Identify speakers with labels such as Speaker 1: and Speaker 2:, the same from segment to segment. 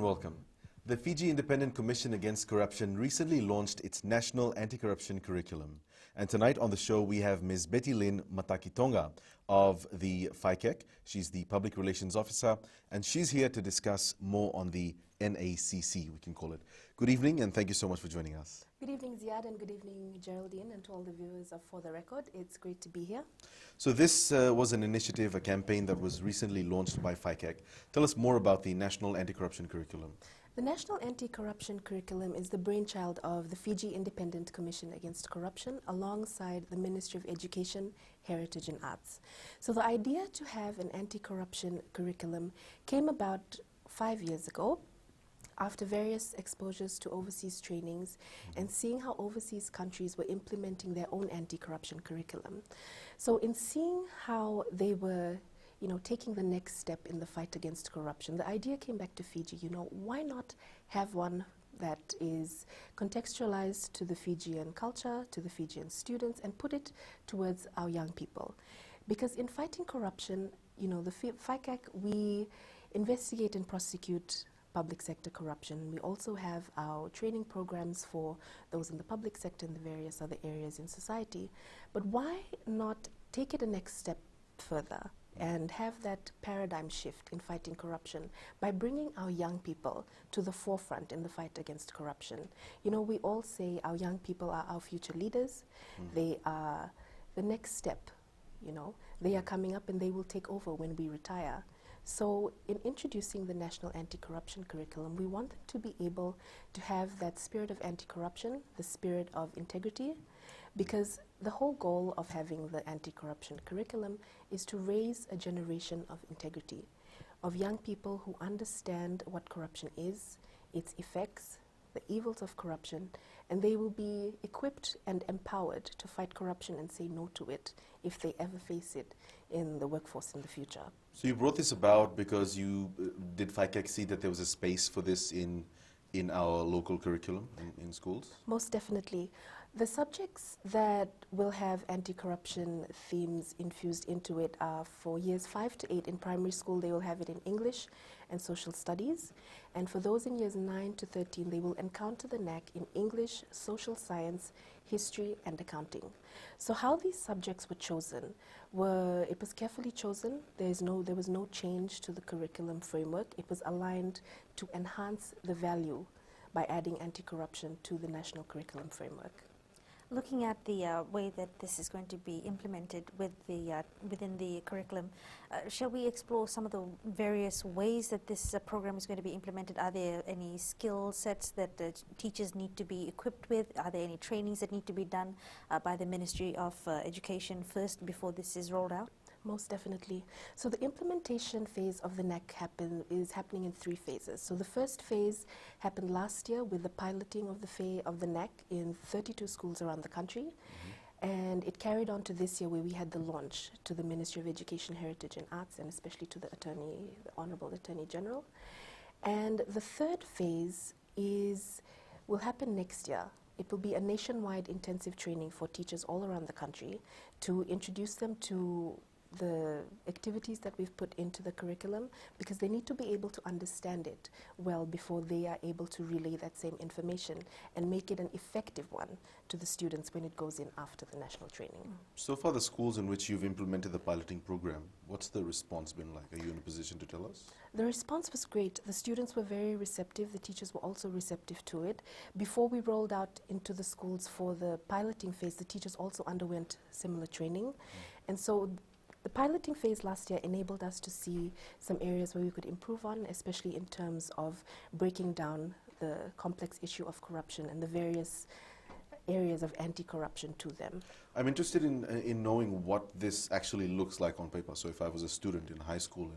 Speaker 1: welcome. The Fiji Independent Commission Against Corruption recently launched its National Anti-Corruption Curriculum. And tonight on the show we have Ms. Betty Lynn Matakitonga of the FICAC. She's the Public Relations Officer, and she's here to discuss more on the NACC, we can call it. Good evening, and thank you so much for joining us.
Speaker 2: Good evening, Ziad, and good evening, Geraldine, and to all the viewers of For the Record. It's great to be here.
Speaker 1: So this was an initiative, a campaign that was recently launched by FICAC. Tell us more about the National Anti-Corruption Curriculum.
Speaker 2: The National Anti-Corruption Curriculum is the brainchild of the Fiji Independent Commission Against Corruption alongside the Ministry of Education, Heritage and Arts. So the idea to have an anti-corruption curriculum came about 5 years ago after various exposures to overseas trainings and seeing how overseas countries were implementing their own anti-corruption curriculum. So in seeing how they were taking the next step in the fight against corruption, the idea came back to Fiji, why not have one that is contextualized to the Fijian culture, to the Fijian students, and put it towards our young people. Because in fighting corruption, the FICAC, we investigate and prosecute public sector corruption. We also have our training programs for those in the public sector and the various other areas in society. But why not take it a next step further and have that paradigm shift in fighting corruption by bringing our young people to the forefront in the fight against corruption? We all say our young people are our future leaders. They are the next step. They are coming up and they will take over when we retire. So in introducing the National Anti-Corruption Curriculum, we want them to be able to have that spirit of anti-corruption, the spirit of integrity, because the whole goal of having the anti-corruption curriculum is to raise a generation of integrity, of young people who understand what corruption is, its effects, the evils of corruption, and they will be equipped and empowered to fight corruption and say no to it if they ever face it in the workforce in the future.
Speaker 1: So you brought this about because you did FICAC see that there was a space for this in our local curriculum in schools?
Speaker 2: Most definitely. The subjects that will have anti-corruption themes infused into it are for years 5 to 8 in primary school. They will have it in English and social studies. And for those in years 9 to 13, they will encounter the NAC in English, social science, history, and accounting. So how these subjects were chosen it was carefully chosen. There was no change to the curriculum framework. It was aligned to enhance the value by adding anti-corruption to the national curriculum framework.
Speaker 3: Looking at the way that this is going to be implemented within the curriculum, shall we explore some of the various ways that this program is going to be implemented? Are there any skill sets that teachers need to be equipped with? Are there any trainings that need to be done by the Ministry of Education first before this is rolled out?
Speaker 2: Most definitely. So the implementation phase of the NAC is happening in 3 phases. So the first phase happened last year with the piloting of the NAC in 32 schools around the country. And it carried on to this year where we had the launch to the Ministry of Education, Heritage and Arts, and especially to the Honorable Attorney General. And the third phase will happen next year. It will be a nationwide intensive training for teachers all around the country to introduce them to the activities that we've put into the curriculum, because they need to be able to understand it well before they are able to relay that same information and make it an effective one to the students when it goes in after the national training.
Speaker 1: So far, the schools in which you've implemented the piloting program, what's the response been like? Are you in a position to tell us?
Speaker 2: The response was great. The students were very receptive. The teachers were also receptive to it. Before we rolled out into the schools for the piloting phase, the teachers also underwent similar training. And so the piloting phase last year enabled us to see some areas where we could improve on, especially in terms of breaking down the complex issue of corruption and the various areas of anti-corruption to them.
Speaker 1: I'm interested in knowing what this actually looks like on paper. So if I was a student in high school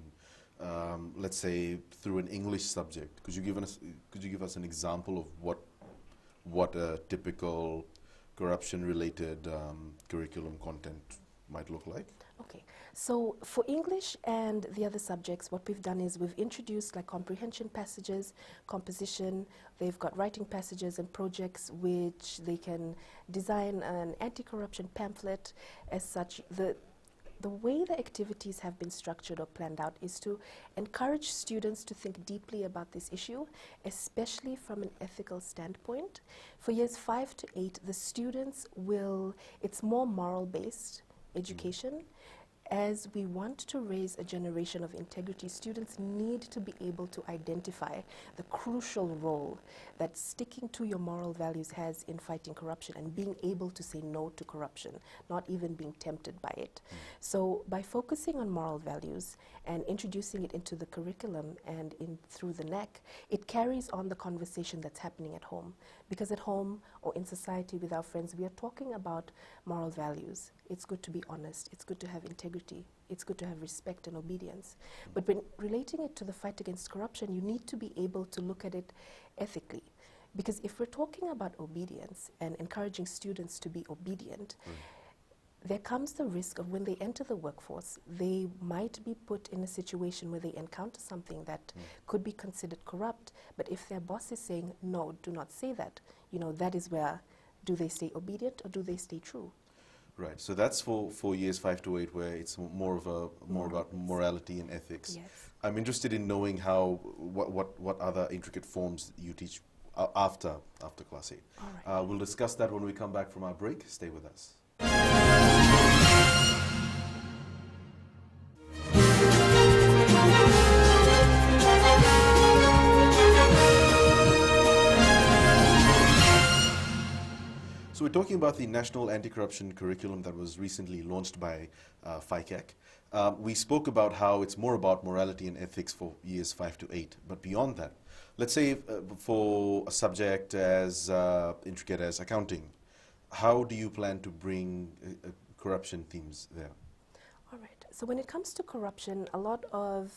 Speaker 1: and let's say through an English subject, could you give us an example of what a typical corruption-related curriculum content might look like?
Speaker 2: Okay, so for English and the other subjects, what we've done is we've introduced like comprehension passages, composition. They've got writing passages and projects which they can design an anti-corruption pamphlet. As such, the way the activities have been structured or planned out is to encourage students to think deeply about this issue, especially from an ethical standpoint. For years 5 to 8, the students it's more moral-based education. As we want to raise a generation of integrity, students need to be able to identify the crucial role that sticking to your moral values has in fighting corruption and being able to say no to corruption, not even being tempted by it. So by focusing on moral values and introducing it into the curriculum and through the NEC, it carries on the conversation that's happening at home. Because at home or in society with our friends, we are talking about moral values. It's good to be honest. It's good to have integrity. It's good to have respect and obedience. But when relating it to the fight against corruption, you need to be able to look at it ethically. Because if we're talking about obedience and encouraging students to be obedient, there comes the risk of when they enter the workforce, they might be put in a situation where they encounter something that could be considered corrupt. But if their boss is saying, no, do not say that, that is where, do they stay obedient or do they stay true?
Speaker 1: Right. So that's for years 5 to 8, where it's more about morality and ethics.
Speaker 2: Yes.
Speaker 1: I'm interested in knowing what other intricate forms you teach after class 8.
Speaker 2: All right.
Speaker 1: We'll discuss that when we come back from our break. Stay with us. So we're talking about the National Anti-Corruption Curriculum that was recently launched by FICAC. We spoke about how it's more about morality and ethics for years 5 to 8. But beyond that, let's say for a subject as intricate as accounting, how do you plan to bring corruption themes there?
Speaker 2: All right. So when it comes to corruption, a lot of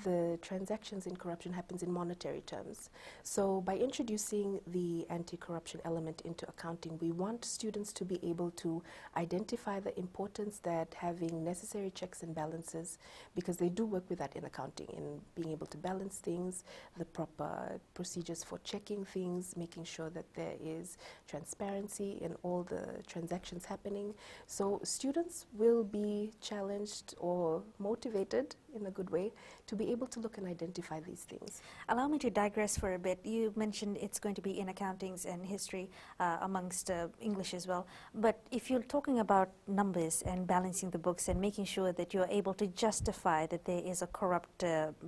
Speaker 2: the transactions in corruption happens in monetary terms. So by introducing the anti-corruption element into accounting, we want students to be able to identify the importance that having necessary checks and balances, because they do work with that in accounting, in being able to balance things, the proper procedures for checking things, making sure that there is transparency in all the transactions happening. So students will be challenged or motivated in a good way to be able to look and identify these things.
Speaker 3: Allow me to digress for a bit. You mentioned it's going to be in accountings and history amongst English as well. But if you're talking about numbers and balancing the books and making sure that you're able to justify that there is a corrupt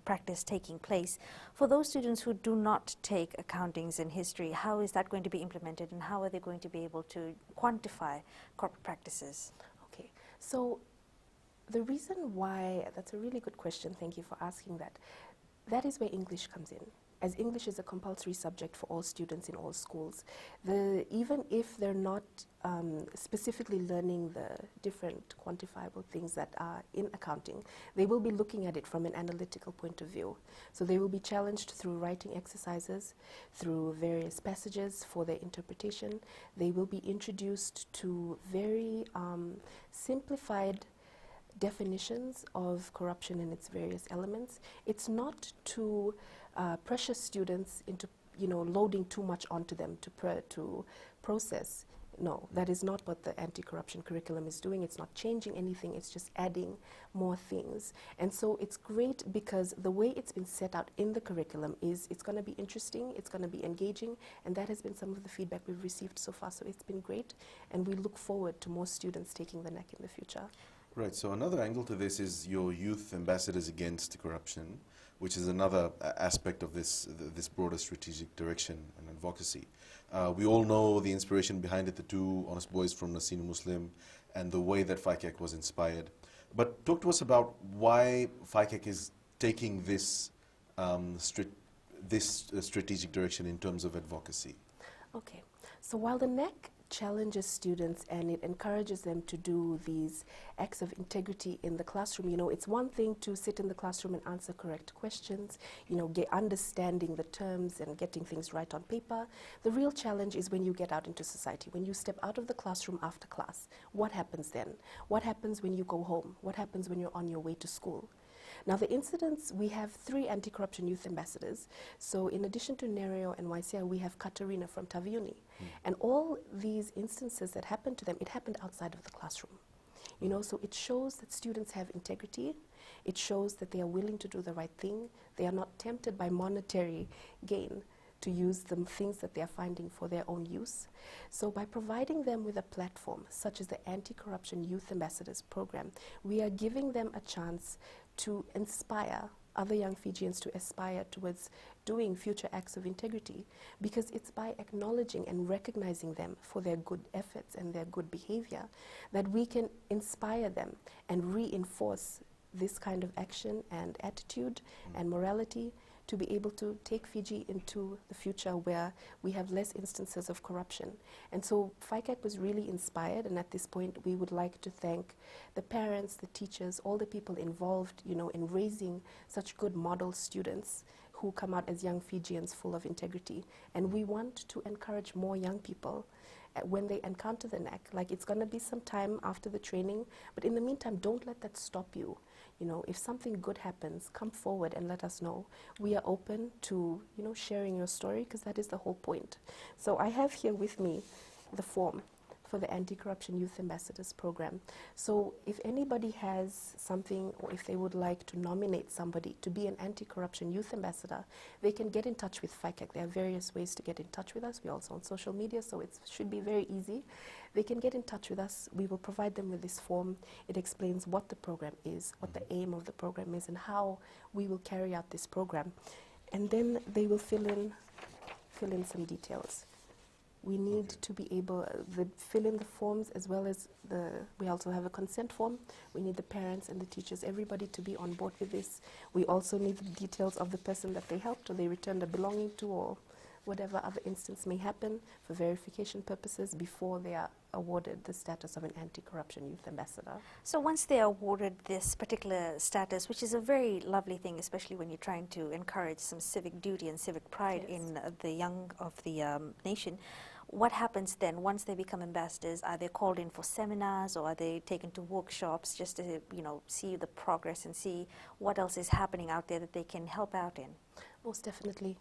Speaker 3: practice taking place, for those students who do not take accountings and history, how is that going to be implemented and how are they going to be able to quantify corrupt practices?
Speaker 2: Okay, so the reason why, that's a really good question, thank you for asking that. That is where English comes in. As English is a compulsory subject for all students in all schools, even if they're not specifically learning the different quantifiable things that are in accounting, they will be looking at it from an analytical point of view. So they will be challenged through writing exercises, through various passages for their interpretation. They will be introduced to very simplified definitions of corruption and its various elements. It's not to pressure students into loading too much onto them to process. No, that is not what the anti-corruption curriculum is doing. It's not changing anything, it's just adding more things. And so it's great because the way it's been set out in the curriculum is it's going to be interesting, it's going to be engaging, and that has been some of the feedback we've received so far. So it's been great, and we look forward to more students taking the NEC in the future.
Speaker 1: Right, so another angle to this is your youth ambassadors against corruption, which is another aspect of this broader strategic direction and advocacy. We all know the inspiration behind it, the two honest boys from Nasinu Muslim, and the way that FICAC was inspired. But talk to us about why FICAC is taking this strategic direction in terms of advocacy.
Speaker 2: Okay, so while the NEC challenges students and it encourages them to do these acts of integrity in the classroom. It's one thing to sit in the classroom and answer correct questions, understanding the terms and getting things right on paper. The real challenge is when you get out into society, when you step out of the classroom after class. What happens then? What happens when you go home? What happens when you're on your way to school? Now the incidents, we have 3 anti-corruption youth ambassadors. So in addition to Nereo and Waisia, we have Katarina from Taviuni. And all these instances that happened to them, it happened outside of the classroom. You know, so it shows that students have integrity. It shows that they are willing to do the right thing. They are not tempted by monetary gain to use the things that they are finding for their own use. So by providing them with a platform, such as the Anti-Corruption Youth Ambassadors Program, we are giving them a chance to inspire other young Fijians to aspire towards doing future acts of integrity, because it's by acknowledging and recognizing them for their good efforts and their good behavior that we can inspire them and reinforce this kind of action and attitude and morality to be able to take Fiji into the future where we have less instances of corruption. And so FICAC was really inspired, and at this point we would like to thank the parents, the teachers, all the people involved, you know, in raising such good model students who come out as young Fijians full of integrity. And we want to encourage more young people when they encounter the NAC. Like, it's going to be some time after the training, but in the meantime, don't let that stop you. You know, if something good happens, come forward and let us know. We are open to, you know, sharing your story, because that is the whole point. So I have here with me the form for the Anti-Corruption Youth Ambassadors Program. So if anybody has something, or if they would like to nominate somebody to be an Anti-Corruption Youth Ambassador, they can get in touch with FICAC. There are various ways to get in touch with us. We're also on social media, so it should be very easy. They can get in touch with us. We will provide them with this form. It explains what the program is, what the aim of the program is, and how we will carry out this program. And then they will fill in some details. We need to be able to fill in the forms, as well as we also have a consent form. We need the parents and the teachers, everybody to be on board with this. We also need the details of the person that they helped or they returned a belonging to, or whatever other instance may happen, for verification purposes before they are awarded the status of an Anti-Corruption Youth Ambassador.
Speaker 3: So once they are awarded this particular status, which is a very lovely thing, especially when you're trying to encourage some civic duty and civic pride in the young of the nation, what happens then once they become ambassadors? Are they called in for seminars, or are they taken to workshops just to, you know, see the progress and see what else is happening out there that they can help out in?
Speaker 2: Most definitely.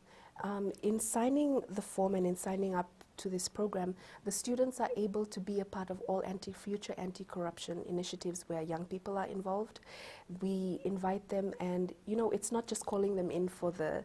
Speaker 2: In signing the form and in signing up to this program, the students are able to be a part of all future anti-corruption initiatives where young people are involved. We invite them, and, you know, it's not just calling them in for the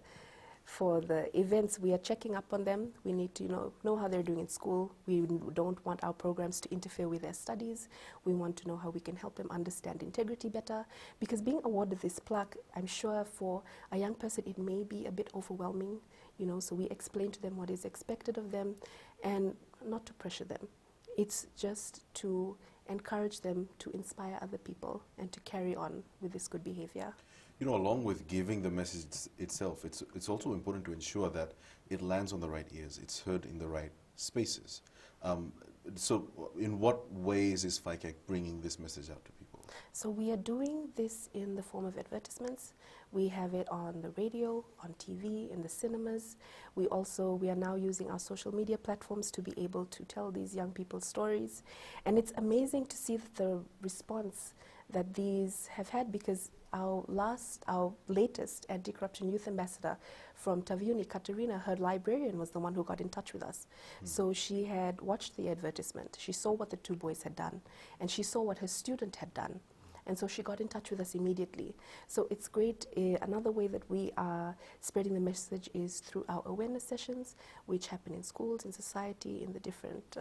Speaker 2: events. We are checking up on them. We need to know how they're doing in school. We don't want our programs to interfere with their studies. We want to know how we can help them understand integrity better, because being awarded this plaque, I'm sure for a young person it may be a bit overwhelming, you know, so we explain to them what is expected of them and not to pressure them. It's just to encourage them to inspire other people and to carry on with this good behavior.
Speaker 1: You know, along with giving the message itself, it's also important to ensure that it lands on the right ears, it's heard in the right spaces. So in what ways is FICAC bringing this message out to people?
Speaker 2: So we are doing this in the form of advertisements. We have it on the radio, on TV, in the cinemas. We are now using our social media platforms to be able to tell these young people's stories. And it's amazing to see the response that these have had, because our latest Anti-Corruption Youth Ambassador from Taviuni, Katerina, her librarian, was the one who got in touch with us. So she had watched the advertisement, she saw what the two boys had done, and she saw what her student had done. And so she got in touch with us immediately. So it's great. Another way that we are spreading the message is through our awareness sessions, which happen in schools, in society, in the different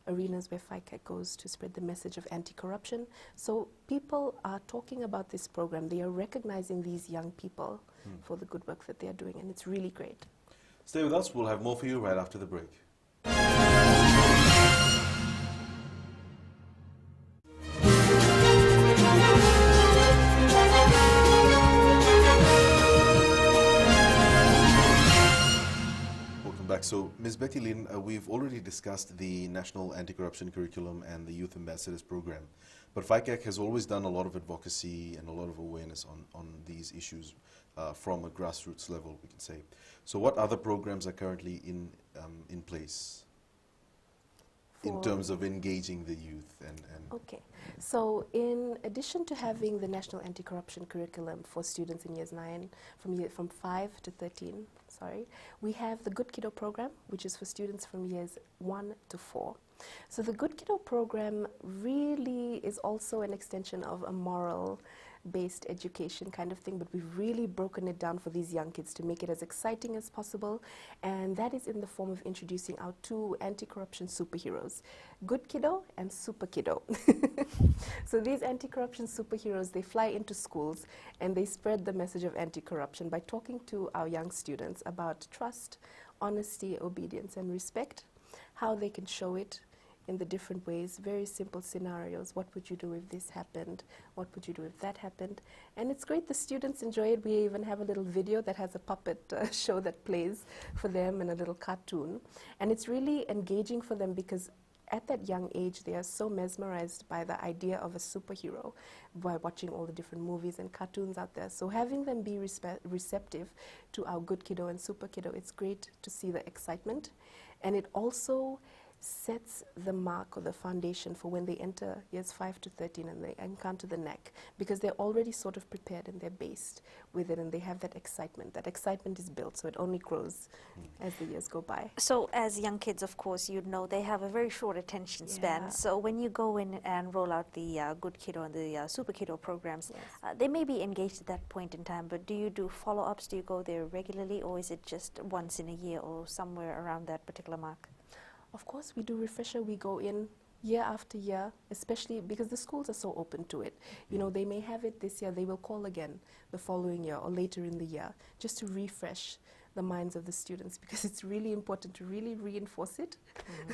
Speaker 2: arenas where FICAC goes to spread the message of anti-corruption. So people are talking about this program. They are recognizing these young people for the good work that they are doing, and it's really great.
Speaker 1: Stay with us. We'll have more for you right after the break. So, Ms. Betty Lynn, we've already discussed the National Anti-Corruption Curriculum and the Youth Ambassadors Program, but FICAC has always done a lot of advocacy and a lot of awareness on these issues from a grassroots level, we can say. So what other programs are currently in place in terms of engaging the youth?
Speaker 2: Okay, so in addition to having the National Anti-Corruption Curriculum for students in years 9, from 5 to 13, we have the Good Kiddo program, which is for students from years 1 to 4. So the Good Kiddo program really is also an extension of a moral-based education kind of thing, but we've really broken it down for these young kids to make it as exciting as possible, and that is in the form of introducing our two anti-corruption superheroes, Good Kiddo and Super Kiddo. So these anti-corruption superheroes, they fly into schools and they spread the message of anti-corruption by talking to our young students about trust, honesty, obedience, and respect, how they can show it in the different ways, very simple scenarios. What would you do if this happened? What would you do if that happened? And it's great, the students enjoy it. We even have a little video that has a puppet show that plays for them and a little cartoon. And it's really engaging for them because at that young age, they are so mesmerized by the idea of a superhero by watching all the different movies and cartoons out there. So having them be receptive to our Good Kiddo and Super Kiddo, it's great to see the excitement. And it also sets the mark or the foundation for when they enter years 5 to 13 and they encounter the NAC, because they're already sort of prepared and they're based with it and they have that excitement. That excitement is built, so it only grows as the years go by.
Speaker 3: So as young kids, of course, you know they have a very short attention span.
Speaker 2: Yeah.
Speaker 3: So when you go in and roll out the Good Kiddo and the Super Kiddo programs,
Speaker 2: Yes.
Speaker 3: they may be engaged at that point in time, but do you do follow-ups? Do you go there regularly, or is it just once in a year or somewhere around that particular mark?
Speaker 2: Of course, we do refresher. We go in year after year, especially because the schools are so open to it. You know, they may have it this year, they will call again the following year or later in the year, just to refresh the minds of the students, because it's really important to really reinforce it.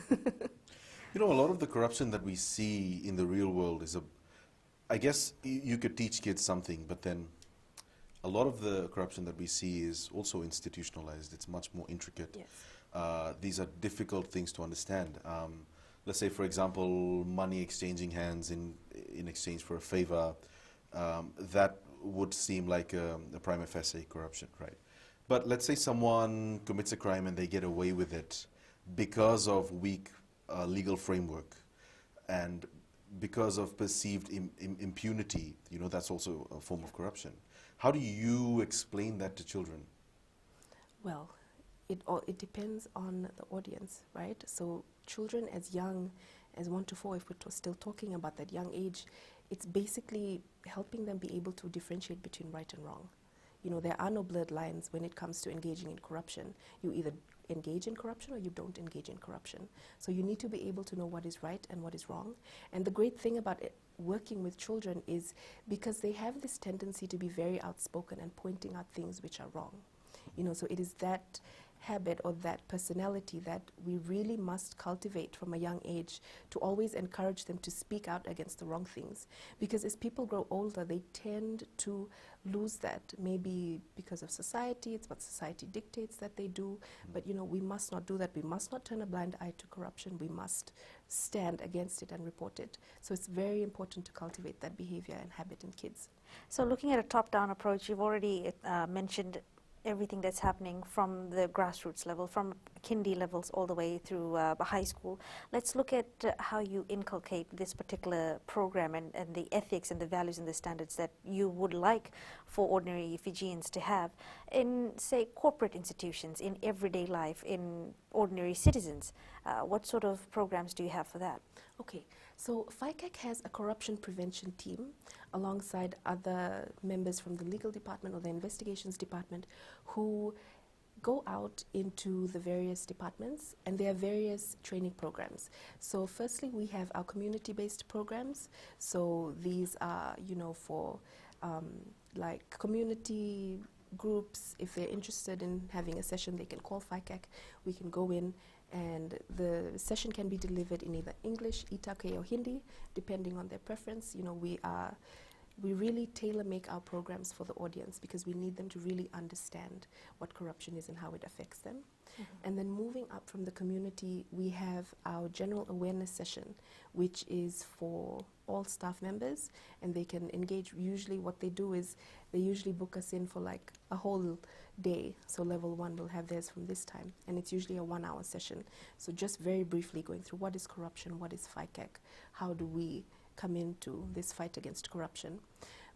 Speaker 1: You know, a lot of the corruption that we see in the real world is I guess you could teach kids something, but then a lot of the corruption that we see is also institutionalized. It's much more intricate.
Speaker 2: Yes.
Speaker 1: These are difficult things to understand. Let's say, for example, money exchanging hands in exchange for a favor. That would seem like a prima facie corruption, right? But let's say someone commits a crime and they get away with it because of weak legal framework and because of perceived impunity. You know, that's also a form of corruption. How do you explain that to children?
Speaker 2: Well, it depends on the audience, right? So children as young as 1 to 4, if we're still talking about that young age, it's basically helping them be able to differentiate between right and wrong. You know, there are no blurred lines when it comes to engaging in corruption. You either engage in corruption or you don't engage in corruption. So you need to be able to know what is right and what is wrong. And the great thing about working with children is because they have this tendency to be very outspoken and pointing out things which are wrong. You know, so it is that habit or that personality that we really must cultivate from a young age to always encourage them to speak out against the wrong things. Because as people grow older, they tend to lose that, maybe because of society. It's what society dictates that they do. But, you know, we must not do that. We must not turn a blind eye to corruption. We must stand against it and report it. So it's very important to cultivate that behavior and habit in kids.
Speaker 3: So looking at a top-down approach, you've already mentioned everything that's happening from the grassroots level, from kindy levels all the way through high school. Let's look at how you inculcate this particular program and the ethics and the values and the standards that you would like for ordinary Fijians to have in, say, corporate institutions, in everyday life, in ordinary citizens. What sort of programs do you have for that?
Speaker 2: Okay, so FICAC has a corruption prevention team alongside other members from the legal department or the investigations department who go out into the various departments, and there are various training programs. So firstly, we have our community-based programs. So these are, you know, for like community groups. If they're interested in having a session, they can call FICAC. We can go in, and the session can be delivered in either English, Itake, or Hindi, depending on their preference. You know, we really tailor-make our programs for the audience because we need them to really understand what corruption is and how it affects them. And then moving up from the community, we have our general awareness session, which is for all staff members, and they can engage. Usually what they do is they usually book us in for like a whole day. So level 1 will have theirs from this time, and it's usually a 1-hour session. So just very briefly going through what is corruption, what is FICAC, how do we come into this fight against corruption.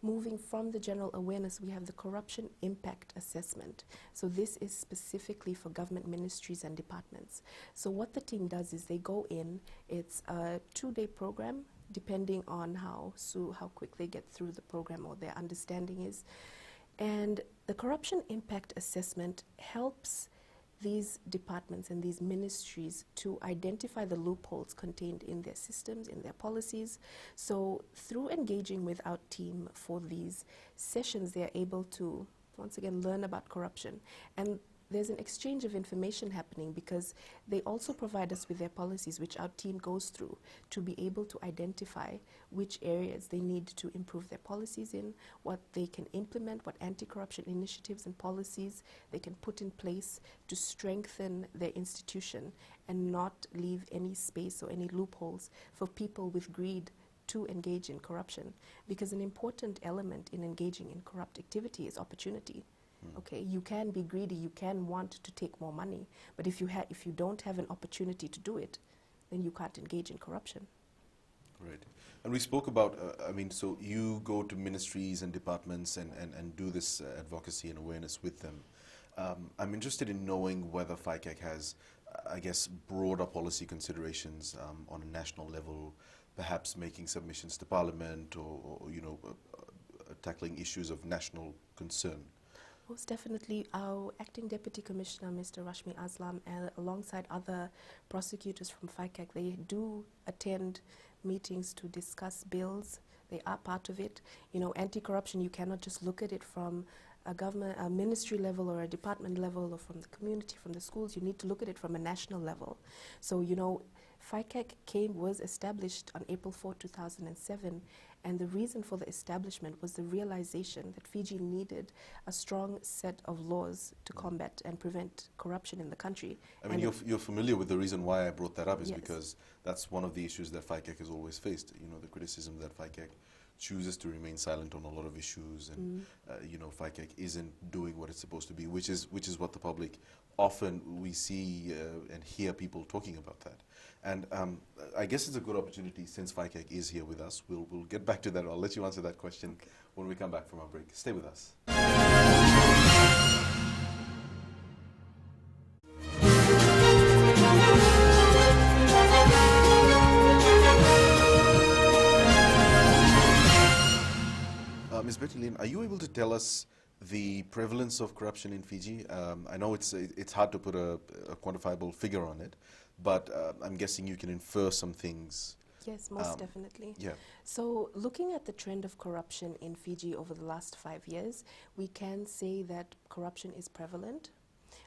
Speaker 2: moving from the general awareness, we have the corruption impact assessment. So this is specifically for government ministries and departments. So what the team does is they go in, it's a 2-day program, depending on how quick they get through the program or their understanding is. And the corruption impact assessment helps these departments and these ministries to identify the loopholes contained in their systems, in their policies. So through engaging with our team for these sessions, they are able to, once again, learn about corruption. And there's an exchange of information happening because they also provide us with their policies, which our team goes through to be able to identify which areas they need to improve their policies in, what they can implement, what anti-corruption initiatives and policies they can put in place to strengthen their institution and not leave any space or any loopholes for people with greed to engage in corruption. Because an important element in engaging in corrupt activity is opportunity. Okay, you can be greedy, you can want to take more money, but if you don't have an opportunity to do it, then you can't engage in corruption.
Speaker 1: Right. And we spoke about, so you go to ministries and departments and do this advocacy and awareness with them. I'm interested in knowing whether FICAC has, broader policy considerations on a national level, perhaps making submissions to Parliament or tackling issues of national concern.
Speaker 2: Most definitely, our Acting Deputy Commissioner, Mr. Rashmi Aslam, alongside other prosecutors from FICAC, they do attend meetings to discuss bills. They are part of it. Anti-corruption, you cannot just look at it from a ministry level or a department level or from the community, from the schools. You need to look at it from a national level. So, FICAC was established on April 4, 2007, and the reason for the establishment was the realization that Fiji needed a strong set of laws to combat and prevent corruption in the country.
Speaker 1: You're familiar with the reason why I brought that up is
Speaker 2: yes.
Speaker 1: because that's one of the issues that FICAC has always faced. The criticism that FICAC chooses to remain silent on a lot of issues, and FICAC isn't doing what it's supposed to be, which is what the public often we see and hear people talking about that. And I guess it's a good opportunity since FICAC is here with us. We'll get back to that. I'll let you answer that question when we come back from our break. Stay with us. Ms. Betty Lynn, are you able to tell us the prevalence of corruption in Fiji? I know it's hard to put a quantifiable figure on it, but I'm guessing you can infer some things.
Speaker 2: Yes, most definitely.
Speaker 1: Yeah.
Speaker 2: So looking at the trend of corruption in Fiji over the last 5 years, we can say that corruption is prevalent.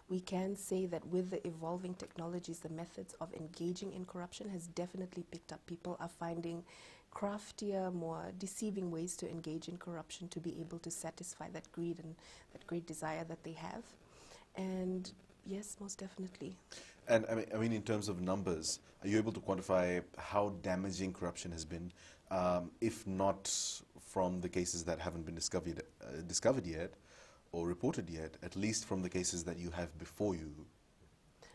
Speaker 2: We can say that with the evolving technologies, the methods of engaging in corruption has definitely picked up. People are finding craftier, more deceiving ways to engage in corruption to be able to satisfy that greed and that great desire that they have. And yes, most definitely.
Speaker 1: And in terms of numbers, are you able to quantify how damaging corruption has been, if not from the cases that haven't been discovered yet or reported yet, at least from the cases that you have before you?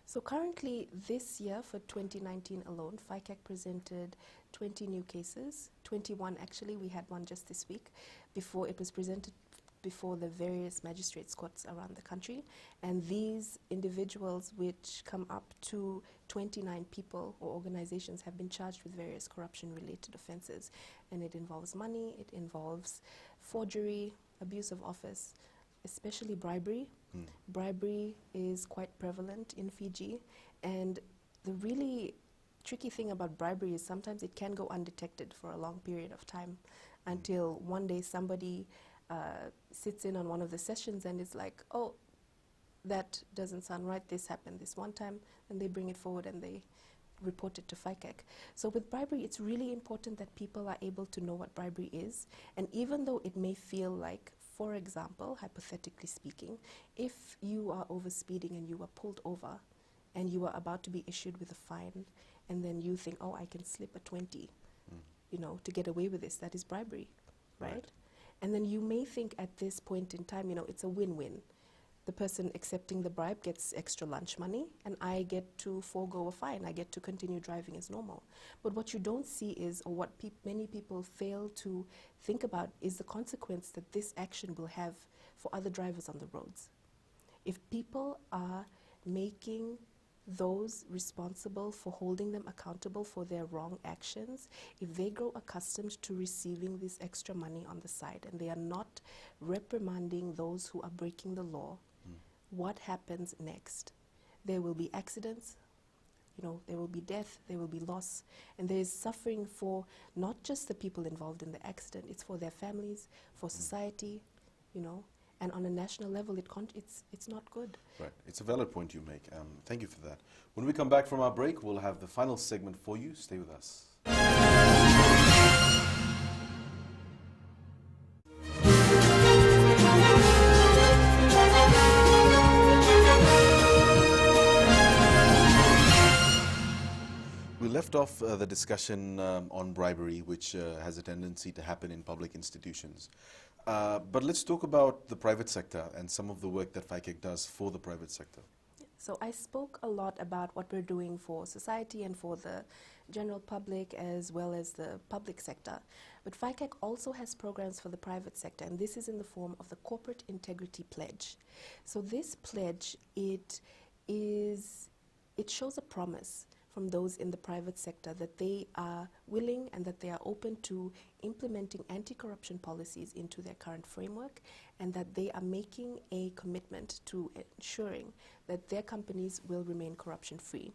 Speaker 2: So currently, this year, for 2019 alone, FICAC presented 20 new cases, 21 actually. We had one just this week before it was presented before the various magistrates' courts around the country. And these individuals, which come up to 29 people or organizations, have been charged with various corruption-related offenses. And it involves money, it involves forgery, abuse of office, especially bribery. Bribery is quite prevalent in Fiji, and the really tricky thing about bribery is sometimes it can go undetected for a long period of time until one day somebody sits in on one of the sessions and is like, oh, that doesn't sound right, this happened this one time, and they bring it forward and they report it to FICAC. So with bribery, it's really important that people are able to know what bribery is, and even though it may feel like, for example, hypothetically speaking, if you are overspeeding and you are pulled over and you are about to be issued with a fine, and then you think, oh, I can slip a 20, to get away with this, that is bribery, right? And then you may think at this point in time, it's a win-win. the person accepting the bribe gets extra lunch money, and I get to forego a fine. I get to continue driving as normal. But what you don't see is, or what many people fail to think about, is the consequence that this action will have for other drivers on the roads. If people are making those responsible for holding them accountable for their wrong actions, if they grow accustomed to receiving this extra money on the side and they are not reprimanding those who are breaking the law, what happens next? There will be accidents, there will be death, there will be loss, and there is suffering for not just the people involved in the accident, it's for their families, for society, and on a national level, it's not good.
Speaker 1: Right. It's a valid point you make. Thank you for that. When we come back from our break, we'll have the final segment for you. Stay with us. We left off the discussion on bribery, which has a tendency to happen in public institutions. But let's talk about the private sector and some of the work that FICAC does for the private sector.
Speaker 2: So I spoke a lot about what we're doing for society and for the general public as well as the public sector. But FICAC also has programs for the private sector, and this is in the form of the Corporate Integrity Pledge. So this pledge, it shows a promise from those in the private sector that they are willing and that they are open to implementing anti-corruption policies into their current framework, and that they are making a commitment to ensuring that their companies will remain corruption-free.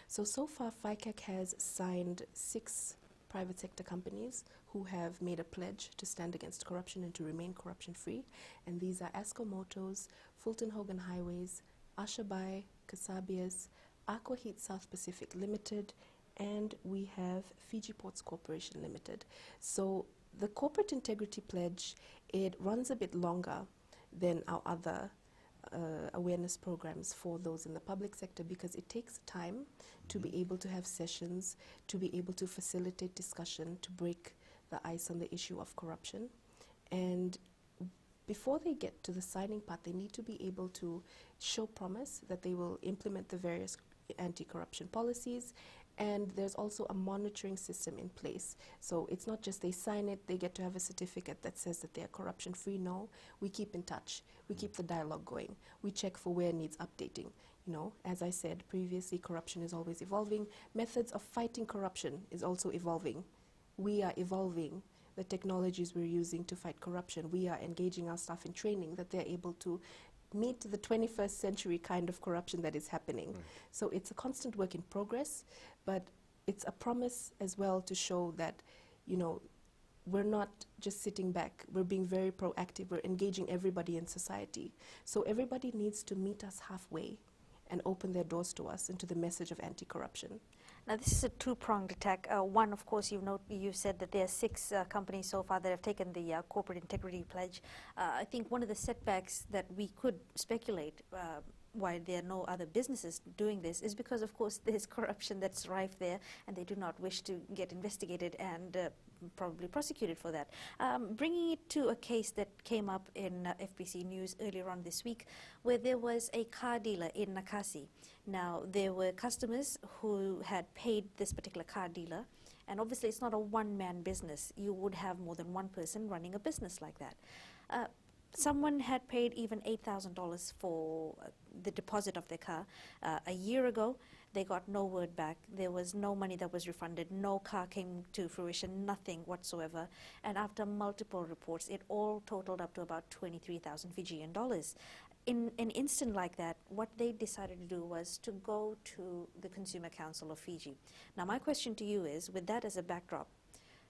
Speaker 2: So far, FICAC has signed 6 private sector companies who have made a pledge to stand against corruption and to remain corruption-free, and these are Asco Motors, Fulton Hogan Highways, Ashabai, Kasabias, Aqua Heat South Pacific Limited, and we have Fiji Ports Corporation Limited. So the Corporate Integrity Pledge, it runs a bit longer than our other awareness programs for those in the public sector, because it takes time to be able to have sessions, to be able to facilitate discussion, to break the ice on the issue of corruption. And before they get to the signing part, they need to be able to show promise that they will implement the various anti-corruption policies, and there's also a monitoring system in place. So it's not just they sign it, they get to have a certificate that says that they're corruption-free. No, we keep in touch. We keep the dialogue going. We check for where it needs updating. As I said previously, corruption is always evolving. Methods of fighting corruption is also evolving. We are evolving the technologies we're using to fight corruption. We are engaging our staff in training that they're able to meet the 21st century kind of corruption that is happening. Right. So it's a constant work in progress, but it's a promise as well to show that, we're not just sitting back. We're being very proactive. We're engaging everybody in society. So everybody needs to meet us halfway and open their doors to us and to the message of anti-corruption.
Speaker 3: Now, this is a two-pronged attack. One, of course, you said that there are 6 companies so far that have taken the Corporate Integrity Pledge. I think one of the setbacks that we could speculate why there are no other businesses doing this is because, of course, there's corruption that's rife there, and they do not wish to get investigated and probably prosecuted for that. Bringing it to a case that came up in FBC News earlier on this week, where there was a car dealer in Nakasi. Now, there were customers who had paid this particular car dealer, and obviously it's not a one-man business. You would have more than one person running a business like that. Someone had paid even $8,000 for the deposit of their car. A year ago, they got no word back. There was no money that was refunded. No car came to fruition, nothing whatsoever. And after multiple reports, it all totaled up to about 23,000 Fijian dollars. In an instant like that, what they decided to do was to go to the Consumer Council of Fiji. Now, my question to you is, with that as a backdrop,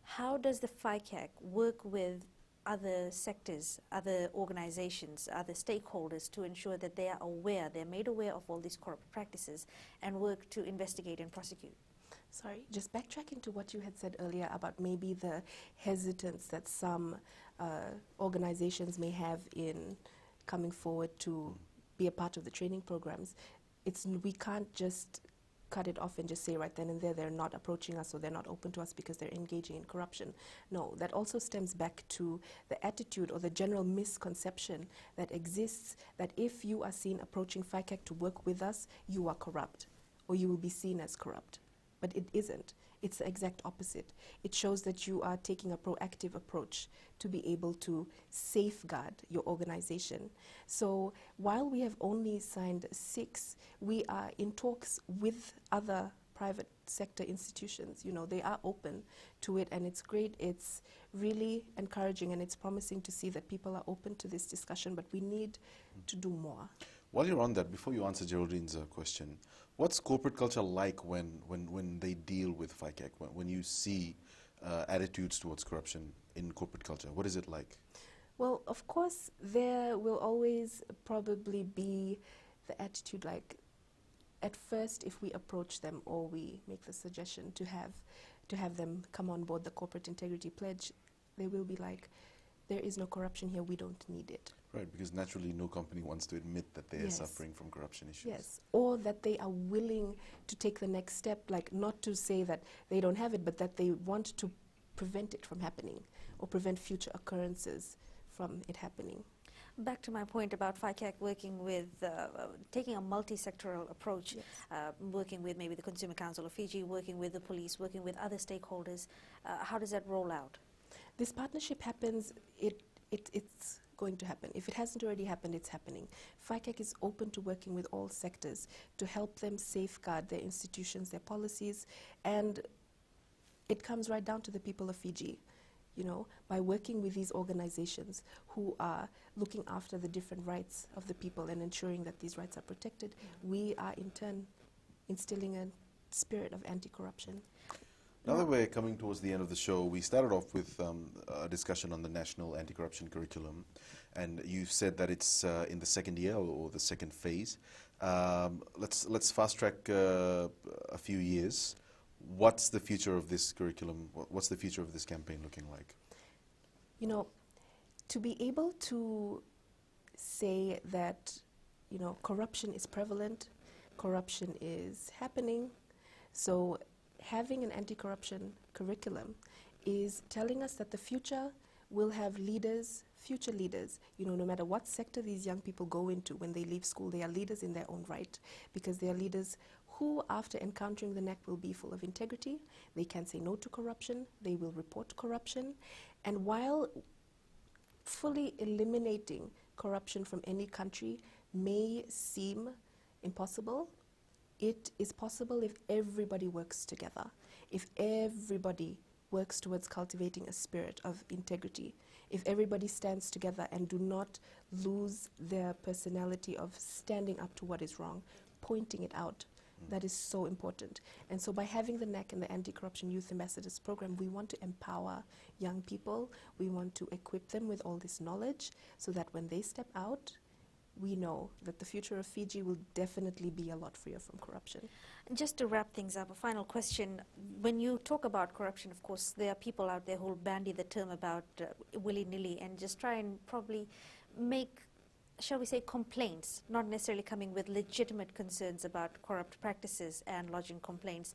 Speaker 3: how does the FICAC work with other sectors, other organizations, other stakeholders to ensure that they are aware, they're made aware of all these corrupt practices and work to investigate and prosecute?
Speaker 2: Sorry, just backtracking to what you had said earlier about maybe the hesitance that some organizations may have in coming forward to be a part of the training programs. We can't just cut it off and just say right then and there they're not approaching us or they're not open to us because they're engaging in corruption. No, that also stems back to the attitude or the general misconception that exists that if you are seen approaching FICAC to work with us, you are corrupt or you will be seen as corrupt. But it isn't. It's the exact opposite. It shows that you are taking a proactive approach to be able to safeguard your organization. So while we have only signed 6, we are in talks with other private sector institutions. You know, they are open to it, and it's great. It's really encouraging, and it's promising to see that people are open to this discussion, but we need to do more.
Speaker 1: While you're on that, before you answer Geraldine's question, what's corporate culture like when they deal with FICAC, when you see attitudes towards corruption in corporate culture? What is it like?
Speaker 2: Well, of course, there will always probably be the attitude like, at first, if we approach them or we make the suggestion to have them come on board the Corporate Integrity Pledge, they will be like, there is no corruption here, we don't need it.
Speaker 1: Right, because naturally no company wants to admit that they are
Speaker 2: Yes.
Speaker 1: suffering from corruption issues.
Speaker 2: Yes, or that they are willing to take the next step, like not to say that they don't have it, but that they want to prevent it from happening or prevent future occurrences from it happening.
Speaker 3: Back to my point about FICAC working with, taking a multi-sectoral approach,
Speaker 2: Yes.
Speaker 3: working with maybe the Consumer Council of Fiji, working with the police, working with other stakeholders. How does that roll out?
Speaker 2: This partnership happens, it's going to happen. If it hasn't already happened, it's happening. FICAC is open to working with all sectors to help them safeguard their institutions, their policies, and it comes right down to the people of Fiji. You know, by working with these organizations who are looking after the different rights of the people and ensuring that these rights are protected, we are in turn instilling a spirit of anti-corruption.
Speaker 1: Now that we're coming towards the end of the show, we started off with a discussion on the National Anti-Corruption Curriculum, and you said that it's in the second year or the second phase. Let's fast track a few years. What's the future of this curriculum? What's the future of this campaign looking like?
Speaker 2: You know, to be able to say that, you know, corruption is prevalent, corruption is happening, so having an anti-corruption curriculum is telling us that the future will have leaders, future leaders. You know, no matter what sector these young people go into, when they leave school, they are leaders in their own right, because they are leaders who, after encountering the NAC, will be full of integrity. They can say no to corruption. They will report corruption. And while fully eliminating corruption from any country may seem impossible, it is possible if everybody works together, if everybody works towards cultivating a spirit of integrity, if everybody stands together and do not lose their personality of standing up to what is wrong, pointing it out. That is so important. And so by having the NAC and the Anti-Corruption Youth Ambassadors Program, we want to empower young people. We want to equip them with all this knowledge so that when they step out, we know that the future of Fiji will definitely be a lot freer from corruption.
Speaker 3: Just to wrap things up, a final question. When you talk about corruption, of course, there are people out there who will bandy the term about willy-nilly and just try and probably make, shall we say, complaints, not necessarily coming with legitimate concerns about corrupt practices and lodging complaints.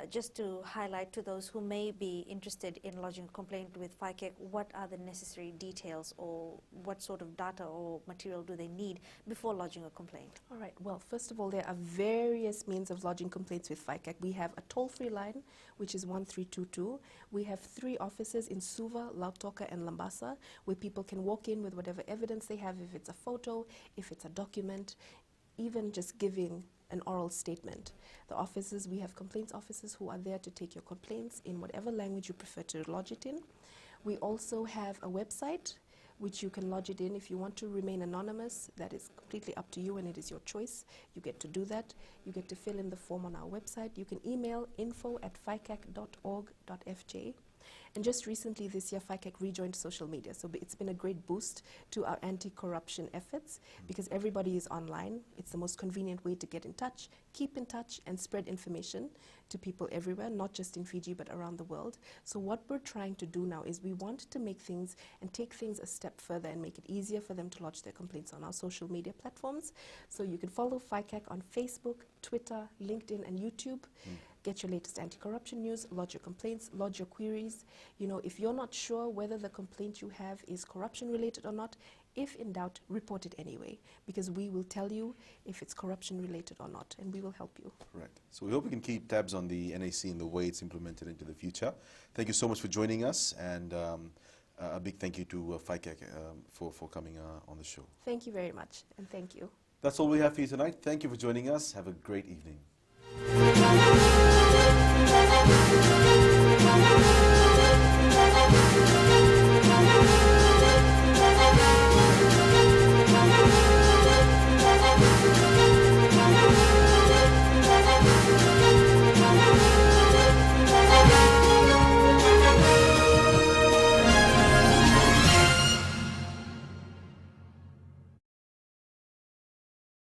Speaker 3: Just to highlight to those who may be interested in lodging a complaint with FICAC, what are the necessary details or what sort of data or material do they need before lodging a complaint?
Speaker 2: All right. Well, first of all, there are various means of lodging complaints with FICAC. We have a toll-free line, which is 1322. We have 3 offices in Suva, Lautoka, and Lambasa, where people can walk in with whatever evidence they have, if it's a photo, if it's a document, even just giving an oral statement. The offices, we have complaints officers who are there to take your complaints in whatever language you prefer to lodge it in. We also have a website which you can lodge it in. If you want to remain anonymous, that is completely up to you and it is your choice. You get to do that. You get to fill in the form on our website. You can email info@ficac.org.fj. And just recently this year, FICAC rejoined social media. So it's been a great boost to our anti-corruption efforts because everybody is online. It's the most convenient way to get in touch, keep in touch, and spread information to people everywhere, not just in Fiji, but around the world. So what we're trying to do now is we want to make things and take things a step further and make it easier for them to lodge their complaints on our social media platforms. So you can follow FICAC on Facebook, Twitter, LinkedIn, and YouTube. Get your latest anti-corruption news, lodge your complaints, lodge your queries. You know, if you're not sure whether the complaint you have is corruption related or not, if in doubt, report it anyway, because we will tell you if it's corruption related or not, and we will help you.
Speaker 1: Right. So we hope we can keep tabs on the NAC and the way it's implemented into the future. Thank you so much for joining us, and a big thank you to FICAC for coming on the show.
Speaker 2: Thank you very much, and thank you.
Speaker 1: That's all we have for you tonight. Thank you for joining us. Have a great evening.